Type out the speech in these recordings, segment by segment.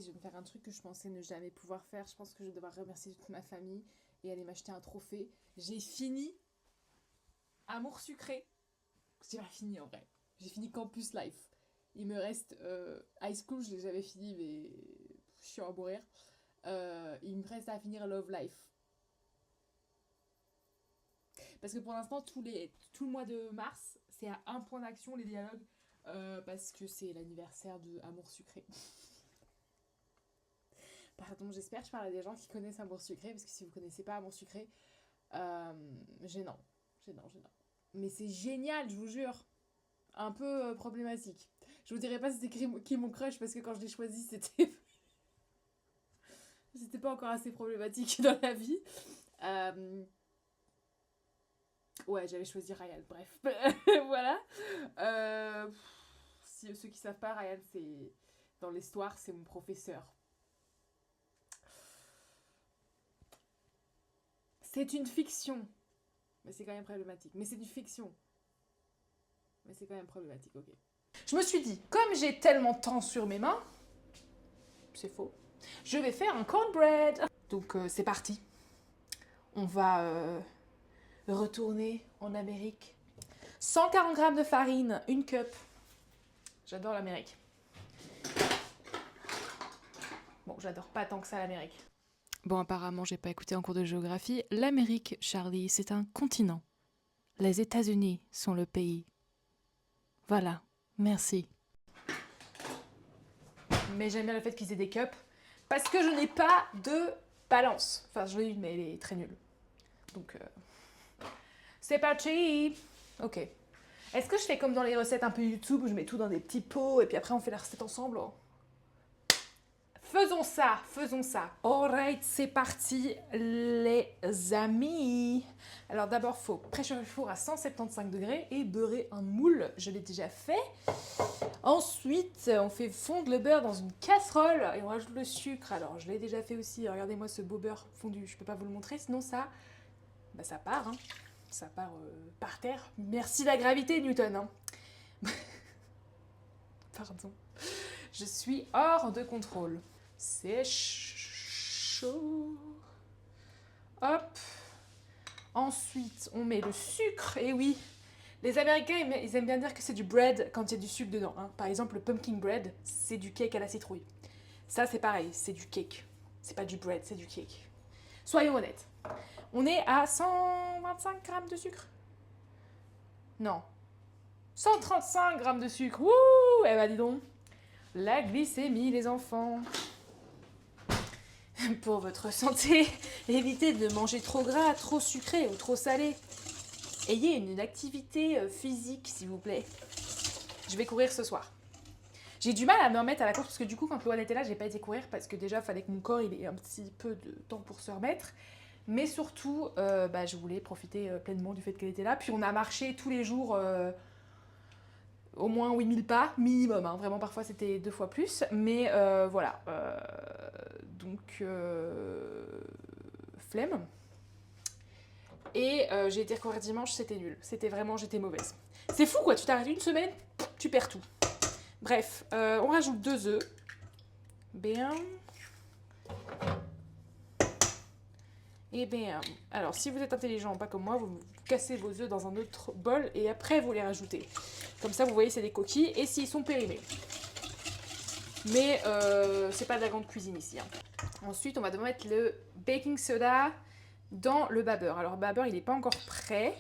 je vais me faire un truc que je pensais ne jamais pouvoir faire. Je pense que je vais devoir remercier toute ma famille et aller m'acheter un trophée. J'ai fini Amour sucré. J'ai pas fini en vrai. J'ai fini Campus Life. Il me reste High School, j'avais fini, mais je suis à mourir. Il me reste à finir Love Life. Parce que pour l'instant, tout le mois de mars, c'est à un point d'action les dialogues. Parce que c'est l'anniversaire de Amour sucré. Pardon, j'espère que je parle à des gens qui connaissent Amour sucré. Parce que si vous connaissez pas Amour sucré, gênant. Gênant. Mais c'est génial, je vous jure. Un peu problématique. Je vous dirai pas c'était qui est mon crush parce que quand je l'ai choisi, c'était pas encore assez problématique dans la vie. Ouais, j'avais choisi Ryan, bref. Voilà. Si ceux qui savent pas, Ryan, c'est dans l'histoire, c'est mon professeur. C'est une fiction. Mais c'est quand même problématique. Mais c'est une fiction. Mais c'est quand même problématique, ok. Je me suis dit, comme j'ai tellement de temps sur mes mains, c'est faux, je vais faire un cornbread. Donc c'est parti. On va retourner en Amérique. 140 grammes de farine, une cup. J'adore l'Amérique. Bon, j'adore pas tant que ça l'Amérique. Bon, apparemment, j'ai pas écouté en cours de géographie. L'Amérique, Charlie, c'est un continent. Les États-Unis sont le pays. Voilà, merci. Mais j'aime bien le fait qu'ils aient des cups parce que je n'ai pas de balance. Enfin, je l'ai une, mais elle est très nulle. Donc, c'est parti. Ok. Est-ce que je fais comme dans les recettes un peu YouTube où je mets tout dans des petits pots et puis après on fait la recette ensemble? Faisons ça. Alright, c'est parti les amis. Alors d'abord, il faut préchauffer le four à 175 degrés et beurrer un moule. Je l'ai déjà fait. Ensuite, on fait fondre le beurre dans une casserole et on rajoute le sucre. Alors, je l'ai déjà fait aussi. Regardez-moi ce beau beurre fondu. Je peux pas vous le montrer, sinon ça part. Hein. Ça part par terre. Merci la gravité, Newton. Hein. Pardon. Je suis hors de contrôle. C'est chaud. Hop. Ensuite, on met le sucre. Et oui, les Américains, ils aiment bien dire que c'est du bread quand il y a du sucre dedans. Hein. Par exemple, le pumpkin bread, c'est du cake à la citrouille. Ça, c'est pareil, c'est du cake. C'est pas du bread, c'est du cake. Soyons honnêtes. On est à 125 grammes de sucre. Non. 135 grammes de sucre. Wouh! Eh ben, dis donc. La glycémie, les enfants. Pour votre santé, évitez de manger trop gras, trop sucré ou trop salé. Ayez une activité physique, s'il vous plaît. Je vais courir ce soir. J'ai du mal à me remettre à la course parce que du coup, quand Loane était là, j'ai pas été courir parce que déjà, il fallait que mon corps il ait un petit peu de temps pour se remettre. Mais surtout, je voulais profiter pleinement du fait qu'elle était là. Puis on a marché tous les jours au moins 8000 pas, minimum. Hein. Vraiment, parfois, c'était 2 fois plus. Mais voilà. Donc, flemme. Et j'ai été courir dimanche, c'était nul. J'étais mauvaise. C'est fou quoi, tu t'arrêtes une semaine, tu perds tout. Bref, on rajoute 2 œufs. Bien. Et bien, alors si vous êtes intelligent, pas comme moi, vous cassez vos œufs dans un autre bol et après vous les rajoutez. Comme ça, vous voyez, c'est des coquilles et s'ils sont périmés. Mais c'est pas de la grande cuisine ici. Hein. Ensuite, on va devoir mettre le baking soda dans le babeur. Alors, le babeur, il n'est pas encore prêt.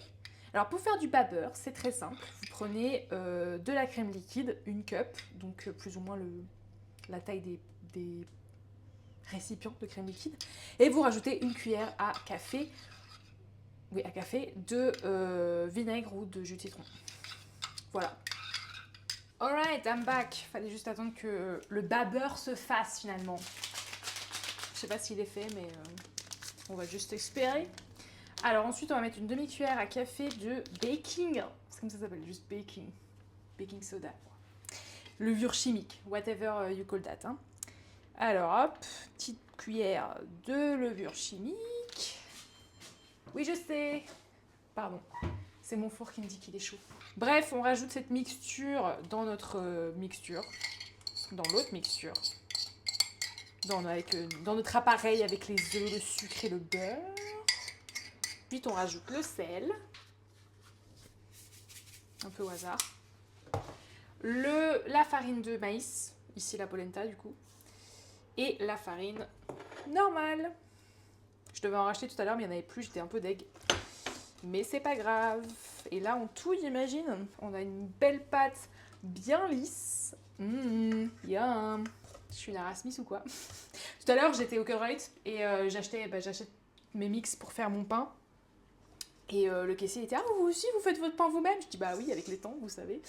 Alors, pour faire du babeur, c'est très simple. Vous prenez de la crème liquide, une cup, donc plus ou moins la taille des récipients de crème liquide, et vous rajoutez une cuillère à café de vinaigre ou de jus de citron. Voilà. Alright, I'm back. Fallait juste attendre que le babeur se fasse finalement. Je sais pas s'il est fait, mais on va juste espérer. Alors ensuite, on va mettre une demi-cuillère à café de baking. C'est comme ça s'appelle, juste baking. Baking soda. Levure chimique, whatever you call that. Hein. Alors hop, petite cuillère de levure chimique. Oui, je sais. Pardon, c'est mon four qui me dit qu'il est chaud. Bref, on rajoute cette mixture dans notre mixture, dans l'autre mixture. dans notre appareil avec les œufs, le sucre et le beurre. Ensuite, on rajoute le sel. Un peu au hasard. La farine de maïs, ici la polenta du coup. Et la farine normale. Je devais en racheter tout à l'heure, mais il n'y en avait plus, j'étais un peu deg. Mais c'est pas grave. Et là, on touille, imagine. On a une belle pâte bien lisse. Yum. Je suis une Erasmus ou quoi? Tout à l'heure, j'étais au Colruyt et j'achète mes mix pour faire mon pain. Et le caissier était « Ah, vous aussi, vous faites votre pain vous-même ?» Je dis « Bah oui, avec les temps, vous savez. »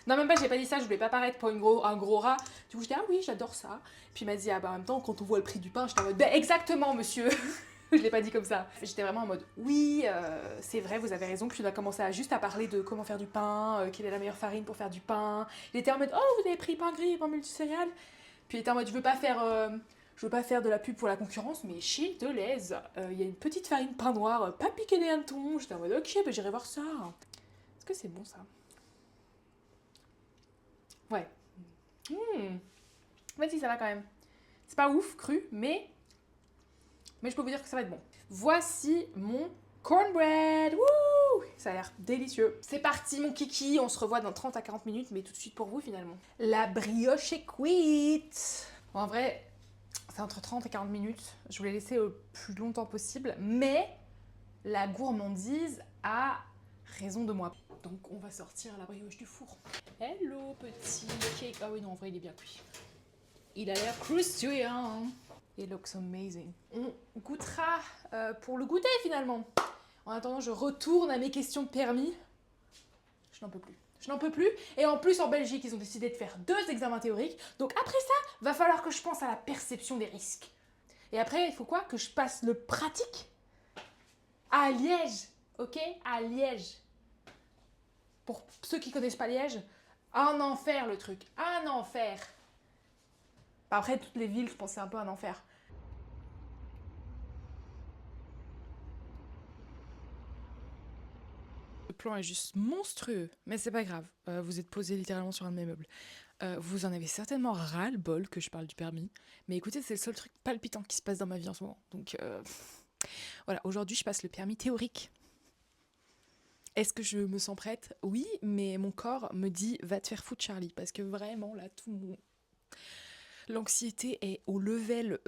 Non, même pas, j'ai pas dit ça, je voulais pas paraître pour un gros rat. Du coup, je dis « Ah oui, j'adore ça. » Puis il m'a dit « Ah bah en même temps, quand on voit le prix du pain, j'étais en mode « Bah exactement, monsieur !» Je l'ai pas dit comme ça. J'étais vraiment en mode « Oui, c'est vrai, vous avez raison. » Puis on a commencé à parler de comment faire du pain, quelle est la meilleure farine pour faire du pain. Il était en mode « Oh, vous avez pris pain gris, pain multicéréales ?» Puis il était en mode « Je veux pas faire de la pub pour la concurrence, mais chez Deleuze, il y a une petite farine pain noir, pas piqué des hannetons. » J'étais en mode ok, bah j'irai voir ça. Est-ce que c'est bon ça? Ouais. Vas-y, ça va quand même. C'est pas ouf, cru, mais je peux vous dire que ça va être bon. Voici mon cornbread. Wouh! Ça a l'air délicieux. C'est parti mon kiki, on se revoit dans 30 à 40 minutes, mais tout de suite pour vous finalement. La brioche est cuite. Bon, en vrai, c'est entre 30 et 40 minutes. Je voulais laisser le plus longtemps possible, mais la gourmandise a raison de moi. Donc on va sortir la brioche du four. Hello petit cake. Ah oui non, en vrai il est bien cuit. Il a l'air croustillant. It looks amazing. On goûtera pour le goûter finalement. En attendant, je retourne à mes questions de permis. Je n'en peux plus. Je n'en peux plus. Et en plus, en Belgique, ils ont décidé de faire 2 examens théoriques. Donc après ça, va falloir que je pense à la perception des risques. Et après, il faut quoi? Que je passe le pratique à Liège. Ok? À Liège. Pour ceux qui connaissent pas Liège, un enfer le truc. Un enfer. Après, toutes les villes, je pense que c'est un peu un enfer. Le plan est juste monstrueux, mais c'est pas grave. Vous êtes posé littéralement sur un de mes meubles. Vous en avez certainement ras-le-bol que je parle du permis, mais écoutez, c'est le seul truc palpitant qui se passe dans ma vie en ce moment. Donc voilà, aujourd'hui je passe le permis théorique. Est-ce que je me sens prête? Oui, mais mon corps me dit va te faire foutre Charlie, parce que vraiment là, l'anxiété est au level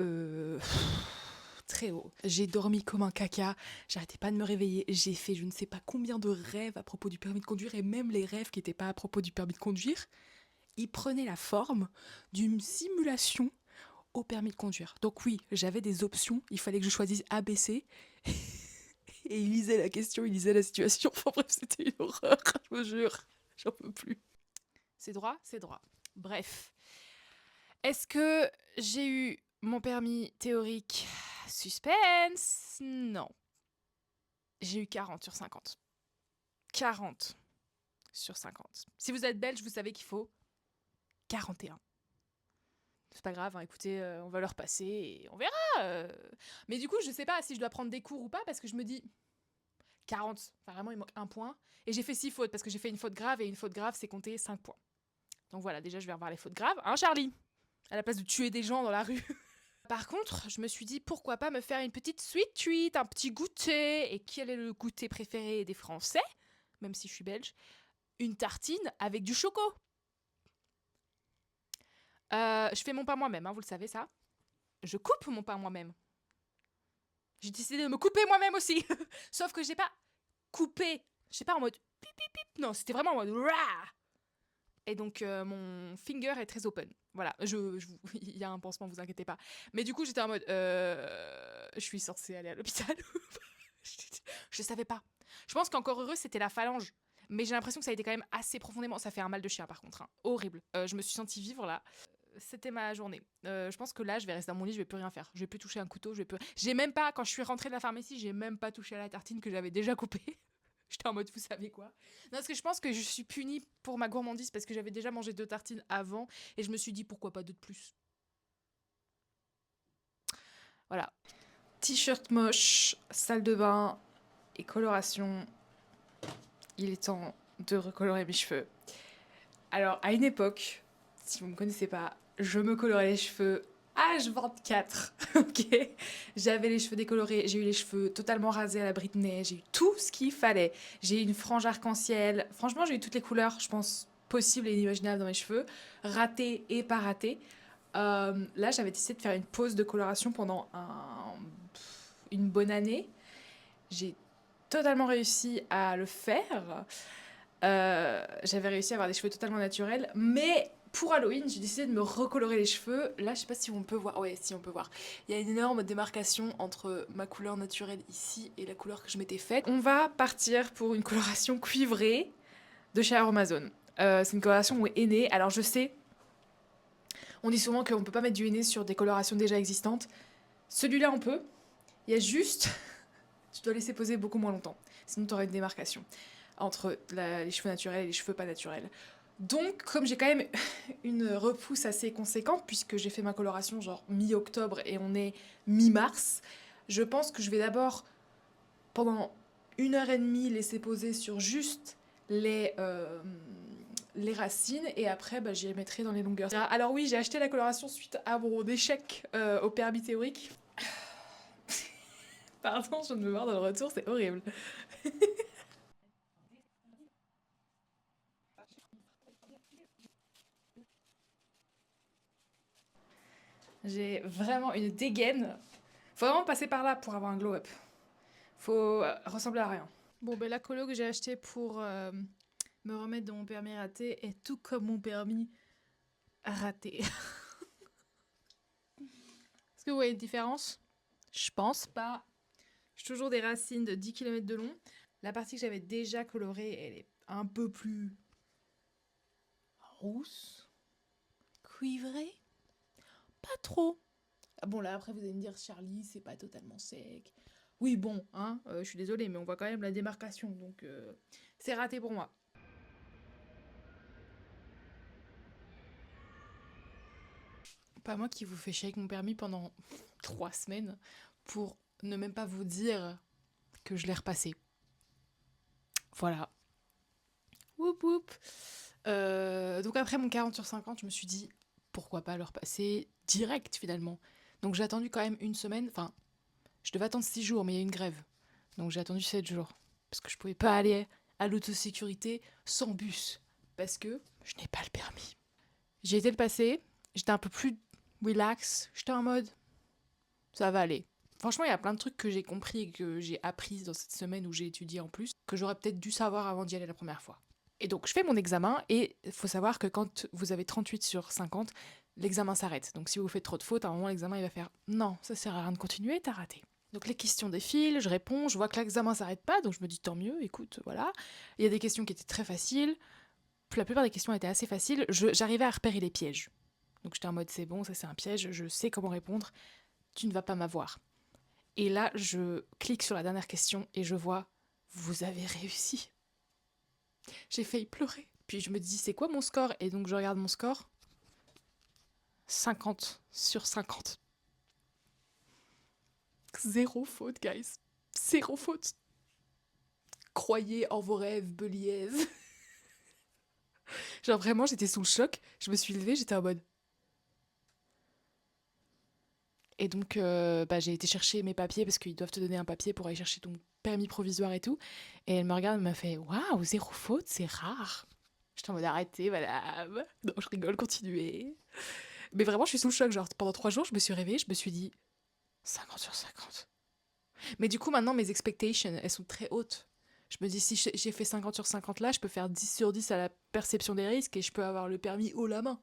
très haut. J'ai dormi comme un caca, j'arrêtais pas de me réveiller, j'ai fait je ne sais pas combien de rêves à propos du permis de conduire, et même les rêves qui n'étaient pas à propos du permis de conduire, ils prenaient la forme d'une simulation au permis de conduire. Donc oui, j'avais des options, il fallait que je choisisse A, B, C, et il lisait la question, il lisait la situation, enfin bref, c'était une horreur, je vous jure, j'en peux plus. C'est droit, c'est droit. Bref. Est-ce que j'ai eu mon permis théorique? Suspense? Non. J'ai eu 40 sur 50. 40 sur 50. Si vous êtes belge, vous savez qu'il faut 41. C'est pas grave, hein, écoutez, on va leur passer et on verra. Mais du coup, je sais pas si je dois prendre des cours ou pas parce que je me dis 40, enfin vraiment il manque un point. Et j'ai fait 6 fautes parce que j'ai fait une faute grave et une faute grave c'est compter 5 points. Donc voilà, déjà je vais revoir les fautes graves. Hein Charlie? À la place de tuer des gens dans la rue. Par contre, je me suis dit pourquoi pas me faire une petite sweet treat, un petit goûter. Et quel est le goûter préféré des Français? Même si je suis belge. Une tartine avec du choco. Je fais mon pain moi-même, hein, vous le savez ça. Je coupe mon pain moi-même. J'ai décidé de me couper moi-même aussi. Sauf que j'ai pas coupé. Je sais pas en mode pip pip pip. Non, c'était vraiment en mode rah. Et donc mon finger est très open. Voilà, il y a un pansement, vous inquiétez pas. Mais du coup, j'étais en mode je suis censée aller à l'hôpital. Je savais pas. Je pense qu'encore heureux, c'était la phalange. Mais j'ai l'impression que ça a été quand même assez profondément. Ça fait un mal de chien par contre. Hein. Horrible. Je me suis sentie vivre là. C'était ma journée. Je pense que là, je vais rester dans mon lit, je vais plus rien faire. Je vais plus toucher un couteau, J'ai même pas, quand je suis rentrée de la pharmacie, j'ai même pas touché à la tartine que j'avais déjà coupée. J'étais en mode, vous savez quoi? Non, parce que je pense que je suis punie pour ma gourmandise parce que j'avais déjà mangé 2 tartines avant et je me suis dit pourquoi pas 2 de plus. Voilà. T-shirt moche, salle de bain et coloration. Il est temps de recolorer mes cheveux. Alors, à une époque, si vous me connaissez pas, je me colorais les cheveux H24, ok. J'avais les cheveux décolorés, j'ai eu les cheveux totalement rasés à la Britney, j'ai eu tout ce qu'il fallait. J'ai eu une frange arc-en-ciel. Franchement, j'ai eu toutes les couleurs, je pense, possibles et inimaginables dans mes cheveux, ratées et pas ratées. Là, j'avais décidé de faire une pause de coloration pendant une bonne année. J'ai totalement réussi à le faire. J'avais réussi à avoir des cheveux totalement naturels, mais pour Halloween, j'ai décidé de me recolorer les cheveux. Là, je sais pas si on peut voir. Ouais, si on peut voir. Il y a une énorme démarcation entre ma couleur naturelle ici et la couleur que je m'étais faite. On va partir pour une coloration cuivrée de chez Aromazone. C'est une coloration henné. Alors je sais, on dit souvent qu'on peut pas mettre du henné sur des colorations déjà existantes. Celui-là, on peut. Il y a juste, tu dois laisser poser beaucoup moins longtemps. Sinon, tu auras une démarcation entre les cheveux naturels et les cheveux pas naturels. Donc, comme j'ai quand même une repousse assez conséquente, puisque j'ai fait ma coloration genre mi-octobre et on est mi-mars, je pense que je vais d'abord, pendant 1 heure et demie, laisser poser sur juste les racines, et après, bah, j'y mettrai dans les longueurs. Alors oui, j'ai acheté la coloration suite à mon échec au permis théorique. Pardon, je viens de me voir dans le retour, c'est horrible. J'ai vraiment une dégaine. Faut vraiment passer par là pour avoir un glow-up. Faut ressembler à rien. Bon, ben la colo que j'ai achetée pour me remettre dans mon permis raté est tout comme mon permis raté. Est-ce que vous voyez une différence? Je pense pas. J'ai toujours des racines de 10 km de long. La partie que j'avais déjà colorée, elle est un peu plus rousse, cuivrée. Pas trop. Ah bon, là, après, vous allez me dire, Charlie, c'est pas totalement sec. Oui, bon, hein, je suis désolée, mais on voit quand même la démarcation, donc c'est raté pour moi. Pas moi qui vous fais chier avec mon permis pendant 3 semaines pour ne même pas vous dire que je l'ai repassé. Voilà. Whoop whoop. Donc après mon 40 sur 50, je me suis dit, pourquoi pas le repasser direct finalement. Donc j'ai attendu quand même une semaine, enfin, je devais attendre 6 jours, mais il y a eu une grève. Donc j'ai attendu 7 jours. Parce que je pouvais pas aller à l'autosécurité sans bus. Parce que je n'ai pas le permis. J'ai été le passer, j'étais un peu plus relax, j'étais en mode, ça va aller. Franchement, il y a plein de trucs que j'ai compris et que j'ai appris dans cette semaine où j'ai étudié en plus, que j'aurais peut-être dû savoir avant d'y aller la première fois. Et donc, je fais mon examen et il faut savoir que quand vous avez 38 sur 50, l'examen s'arrête. Donc, si vous faites trop de fautes, à un moment, l'examen, il va faire « Non, ça sert à rien de continuer, t'as raté ». Donc, les questions défilent, je réponds, je vois que l'examen s'arrête pas, donc je me dis « Tant mieux, écoute, voilà ». Il y a des questions qui étaient très faciles. La plupart des questions étaient assez faciles. J'arrivais à repérer les pièges. Donc, j'étais en mode « C'est bon, ça c'est un piège, je sais comment répondre, tu ne vas pas m'avoir ». Et là, je clique sur la dernière question et je vois « Vous avez réussi ». J'ai failli pleurer. Puis je me dis, c'est quoi mon score? Et donc je regarde mon score. 50 sur 50. Zéro faute, guys. Zéro faute. Croyez en vos rêves, Beliève. Genre vraiment, j'étais sous le choc. Je me suis levée, j'étais en mode... Et donc, j'ai été chercher mes papiers parce qu'ils doivent te donner un papier pour aller chercher ton permis provisoire et tout. Et elle me regarde et m'a fait « Waouh, zéro faute, c'est rare !» J'étais en mode « Arrêtez, madame !» Non, je rigole, continuez. Mais vraiment, je suis sous le choc. Genre, pendant 3 jours, je me suis réveillée, je me suis dit 50 sur 50. Mais du coup, maintenant, mes expectations, elles sont très hautes. Je me dis, si j'ai fait 50 sur 50 là, je peux faire 10 sur 10 à la perception des risques et je peux avoir le permis haut la main.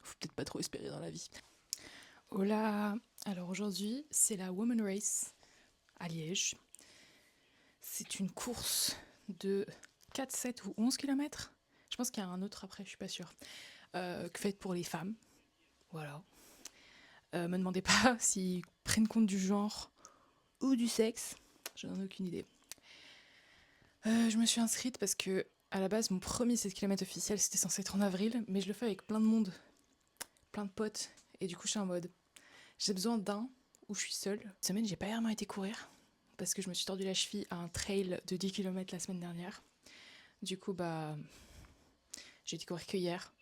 Faut peut-être pas trop espérer dans la vie. Hola. Alors aujourd'hui, c'est la Woman Race à Liège. C'est une course de 4, 7 ou 11 km. Je pense qu'il y a un autre après, je suis pas sûre. Faite pour les femmes. Voilà. Me demandez pas s'ils prennent compte du genre ou du sexe. Je n'en ai aucune idée. Je me suis inscrite parce que, à la base, mon premier 7 km officiel, c'était censé être en avril, mais je le fais avec plein de monde, plein de potes, et du coup, je suis en mode, j'ai besoin d'un où je suis seule. Cette semaine, j'ai pas vraiment été courir, parce que je me suis tordu la cheville à un trail de 10 km la semaine dernière. Du coup, j'ai été courir que hier.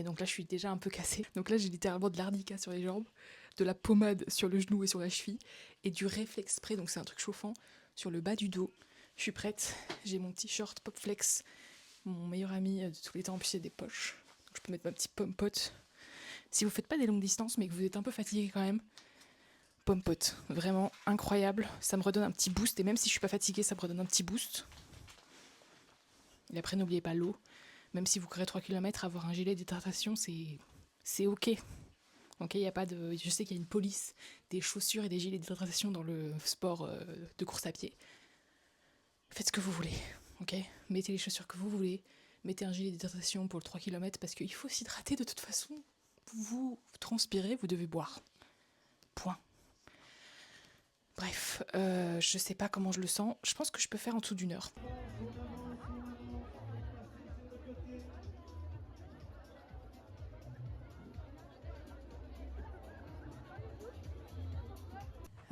Et donc là, je suis déjà un peu cassée. Donc là, j'ai littéralement de l'arnica sur les jambes, de la pommade sur le genou et sur la cheville, et du réflexe spray, donc c'est un truc chauffant, sur le bas du dos. Je suis prête. J'ai mon t-shirt Popflex, mon meilleur ami de tous les temps, en plus il y a des poches. Donc je peux mettre ma petite pomme pote. Si vous faites pas des longues distances, mais que vous êtes un peu fatigué quand même, pomme pote, vraiment incroyable. Ça me redonne un petit boost, et même si je suis pas fatiguée, ça me redonne un petit boost. Et après, n'oubliez pas l'eau. Même si vous courez 3 km, avoir un gilet d'hydratation, c'est ok. Ok, y a pas de... Je sais qu'il y a une police des chaussures et des gilets d'hydratation dans le sport de course à pied. Faites ce que vous voulez, ok. Mettez les chaussures que vous voulez, mettez un gilet d'hydratation pour le 3 km, parce qu'il faut s'hydrater de toute façon. Vous transpirez, vous devez boire. Point. Bref, je sais pas comment je le sens. Je pense que je peux faire en dessous d'une heure.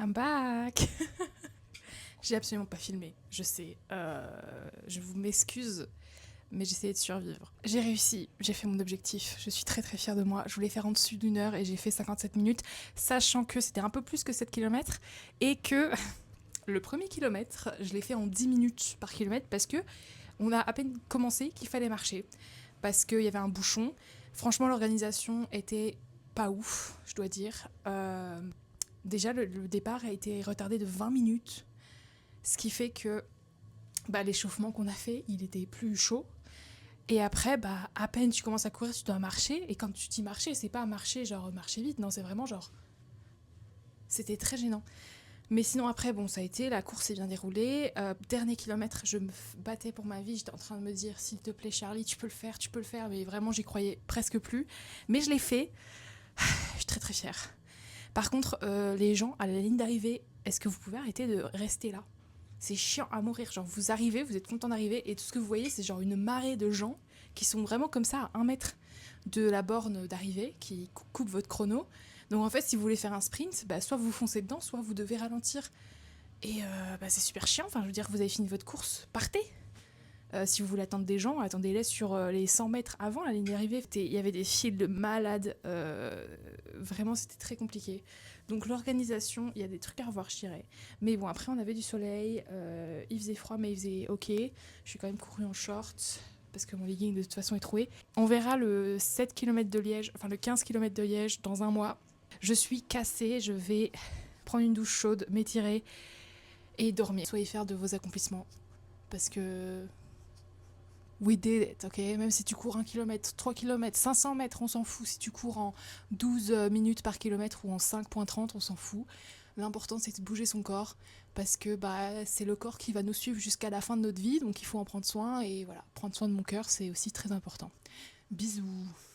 I'm back. J'ai absolument pas filmé, je sais. Je vous m'excuse, mais j'essayais de survivre. J'ai réussi, j'ai fait mon objectif. Je suis très très fière de moi. Je voulais faire en dessous d'une heure et j'ai fait 57 minutes, sachant que c'était un peu plus que 7 km et que le premier kilomètre, je l'ai fait en 10 minutes par kilomètre parce que on a à peine commencé qu'il fallait marcher. Parce qu'il y avait un bouchon. Franchement, l'organisation était pas ouf, je dois dire. Déjà, le départ a été retardé de 20 minutes. Ce qui fait que l'échauffement qu'on a fait, il était plus chaud. Et après, à peine tu commences à courir, tu dois marcher. Et quand tu dis marcher, c'est pas marcher genre marcher vite. Non, c'est vraiment genre... C'était très gênant. Mais sinon, après, bon, ça a été, la course s'est bien déroulée. Dernier kilomètre, je me battais pour ma vie. J'étais en train de me dire, s'il te plaît, Charlie, tu peux le faire, tu peux le faire. Mais vraiment, j'y croyais presque plus. Mais je l'ai fait. Je suis très très fière. Par contre, les gens à la ligne d'arrivée, est-ce que vous pouvez arrêter de rester là ? C'est chiant à mourir. Genre, vous arrivez, vous êtes content d'arriver, et tout ce que vous voyez, c'est genre une marée de gens qui sont vraiment comme ça à 1 mètre de la borne d'arrivée, qui coupent votre chrono. Donc en fait, si vous voulez faire un sprint, soit vous foncez dedans, soit vous devez ralentir. Et c'est super chiant. Enfin, je veux dire, vous avez fini votre course, partez. Si vous voulez attendre des gens, attendez-les sur les 100 mètres avant la ligne d'arrivée. Il y avait des files de malades. Vraiment, c'était très compliqué. Donc l'organisation, il y a des trucs à revoir, je dirais. Mais bon, après, on avait du soleil. Il faisait froid, mais il faisait ok. Je suis quand même courue en short parce que mon legging, de toute façon, est troué. On verra le 7 km de Liège, enfin le 15 km de Liège dans un mois. Je suis cassée. Je vais prendre une douche chaude, m'étirer et dormir. Soyez fiers de vos accomplissements. Parce que... we did it, ok? Même si tu cours 1 km, 3 km, 500 mètres, on s'en fout. Si tu cours en 12 minutes par kilomètre ou en 5,30, on s'en fout. L'important, c'est de bouger son corps parce que c'est le corps qui va nous suivre jusqu'à la fin de notre vie, donc il faut en prendre soin. Et voilà, prendre soin de mon cœur, c'est aussi très important. Bisous!